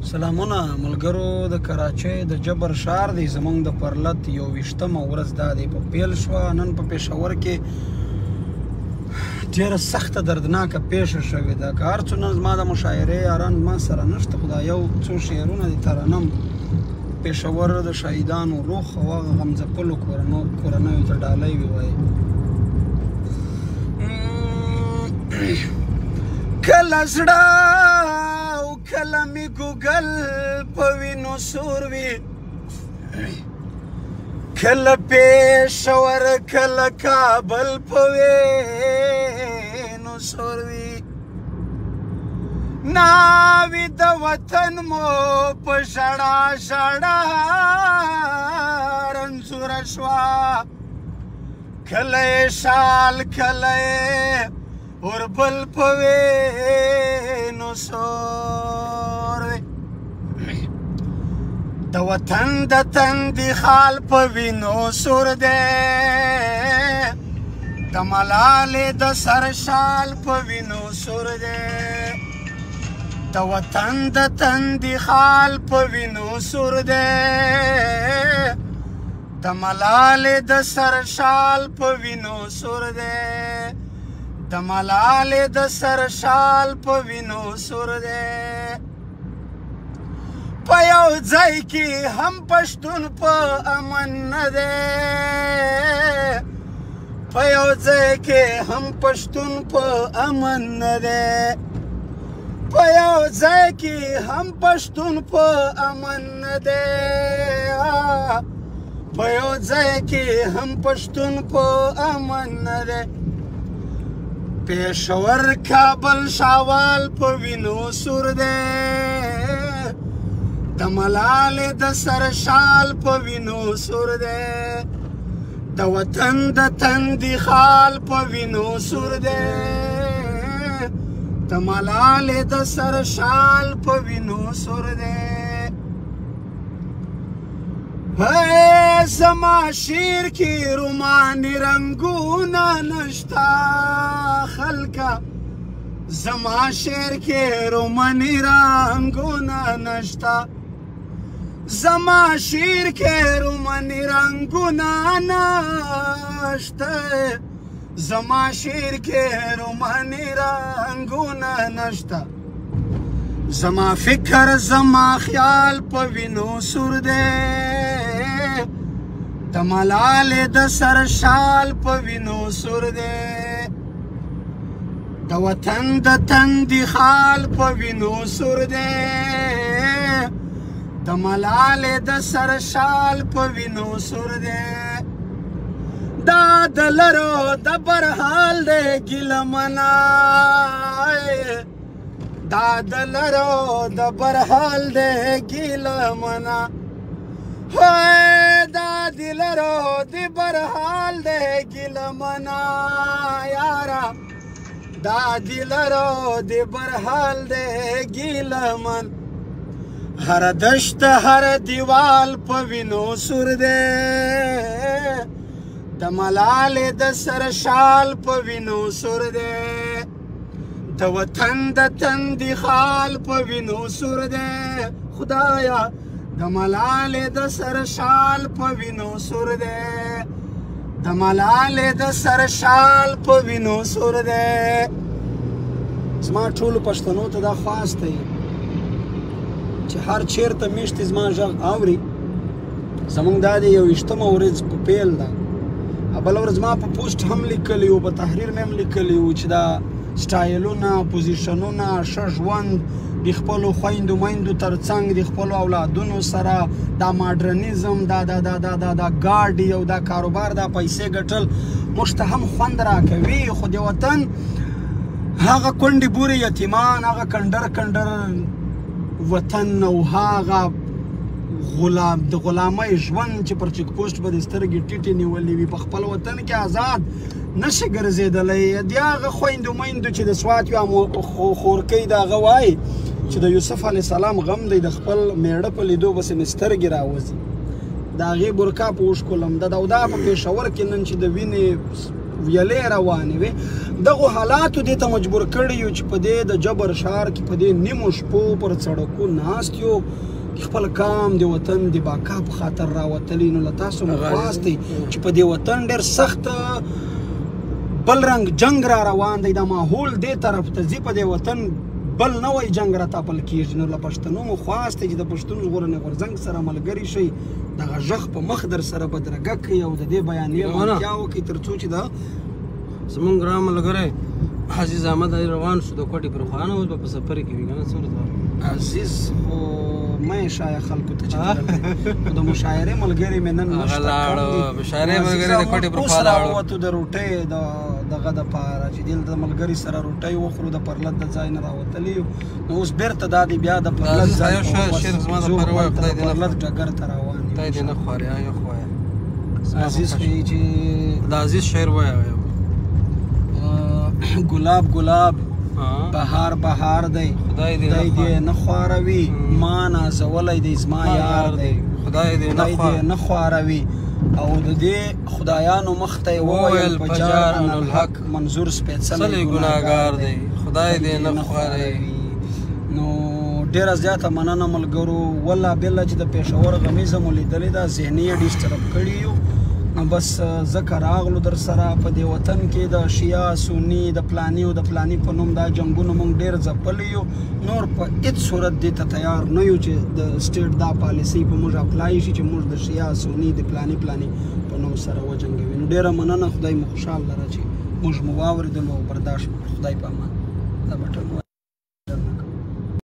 سلامونه ملګرو د کراچۍ د جبر ښار دی زمونږ د پرلت 21مه ورځ دا دی په پیل شوه نن په پېښور کې ډېره سخته دردناکه پیښه شوې ده که هر څومره زما د مشاعرې یاران ما سره نشته خو دا یو څو شعرونه دي ترنم پېښور د شهیدانو روح او هغه غمځپلو کورنیو ته ډالۍ ووایي کله زړه او کله مې ګوګل په وینو سور وي کله پېښور کله کابل په وینو سور وي ناوې د وطن مو په ژړا ژړا رنځوره شوه کله یې شال کله یې اوربل په وینو سور وي د وطن د تندي خال په وینو سور دی د ملالې د سر شال په وینو سور دی د وطن د تندي خال په وینو سور دی د ملالې د سر شال په وینو سور دی د ملالې د سر شال په وینو سور دی په یو ځای کې هم پښتون په امن نه دی په یو ځای کې هم پښتون په امن نه دی په یو ځای کې هم پښتون په امن نه دی په یو ځای کې هم پښتون په امن نه دی پېښور کابل شاوال په وینو سور دی د ملالې د سر شال په وینو سور دی د وطن د تندي خال په وینو سور دی د ملالې د سر شال په وینو سور دی زما شعر کې روماني رنګونه نشته خلکه زما شعر کې روماني رنګونه نشته زما شعر کې روماني رنګونه نشته زما شعر کې روماني رنګونه نشته زما فکر زما خیال په وینو سور دی د ملالې د سر شال په وینو سور دی د وطن د تندي خال په وینو سور دی د ملالې د سر شال په وینو سور دی دا د لرو د برحال دی ګیله منای دا د لرو د برحال دی ګیله منا دا د لرو د برحال دی ګیله منا یارا دا د لرو د برحال دی ګیله من هر دشت هر دیوال په وینو سور دی د ملالې د سر شال په وینو سور دی د وطن د تندي خال په وینو سور دی خدایا د ملالې د سر شال په وینو سور دی د ملالې د سر شال په وینو سور دی زما ټولو پښتنو ته دا خواست دی چې هر چیرته میشتې زما غږ اوري زمونږ دا د 21مه ورځ په پیل ده بله ورځ ما په پوسټ هم لیکلی و په تحریر مې هم لیکلی و چې دا سټایلونه پوزیشنونه ښه ژوند د خپلو خویندو میندو تر څنګ د خپلو اولادونو سره دا ماډرنیزم دا ګاډي او دا کاروبار دا پیسې ګټل موږ ته هم خوند راکوي خو د وطن هغه کونډې بورې یتیمان هغه کنډر وطن او هغه د غلامۍ ژوند چې پر چیک پوسټ به د سترګې ټیټې نیولې وي په خپل وطن کې آزاد نشي ګرځېدلی د هغه خویندو میندو چې د سوات یو خورکۍ د هغه وایي چې د یوسف علیه السلام غم دی د خپل میړه په لیدو بسې مې سترګې راوځي د هغې برکا په اوښکو لمده ده او دا په پېښور کې نن چې د وینې ویلې روانې وې. دغو حالاتو دې ته مجبور کړي یو چې په دې د جبر ښار کې په دې نیمو شپو پر سړکو ناست یو، خپل کام د وطن د باقا په خاطر راوتلی. نو له تاسو مو خواست دی چې په دې وطن ډېر سخت بل رنګ جنګ را روان دی، دا ماحول دې طرف ته ځي، په دې وطن بل نوی جنګ را تپل کېږي. نو له پښتنو مو خواست دی چې د پښتون ژغورنې غورځنګ سره ملګري شئ، دغه غږ په مخ در سره بدرګه کړئ او د دې بیانیې ملتیا وکړئ تر څو چې د زمونږ ګران ملګری عزیز احمد علي روان شو د کوټې پر خوا نه، اوس به په سفر کې وي که نه څومره عزیز خو مه یې ښایه خلکو ته چې د مشاعرې ملګري مې نن هغه لاړو مشاعرې ملګري د کوټې پر خوا لاړو. راووتو د روټۍ دغه دپاره چې دلته د ملګري سره روټۍ وخورو، د پرلت د ځای نه راوتلي یو. نو اوس بېرته دا دی بیا د پرلت ځای پرلت ډګر ته روان یو. خدای دې نه خواري یو خو وایه عزیز ښایي چې د عزیز شعر وایه ګلاب ګلاب بهار بهار دی، خدای دې نه خواروي، ما نازولی دی زما یار دی، خدای دې نه خواروي. او د دې خدایانو مخ ته یې وویل په جار ان الحق منظور سپېڅلی ګناهګار دی، خدای دې نه خواروي. نو ډېره زیاته مننه ملګرو، والله بالله چې د پېښور غمیزه مو لیدلې ده، ذهني یې ډسټرب کړي یو. نو بس ځکه راغلو در سره په دې وطن کې د شیعه سني د فلاني او د فلاني په نوم دا جنګونه موږ ډېر ځپلي یو. نور په هېڅ صورت دې ته تیار نه یو چې د سټیټ دا پالیسۍ په موږ اپلای شي چې موږ د شیعه سني د فلاني په نوم سره وجنګوي. نو ډېره مننه، خدای مو خوشحال لره چې موږ مو واورېدلو او برداشت وکړو. خدای په امان. دا بټن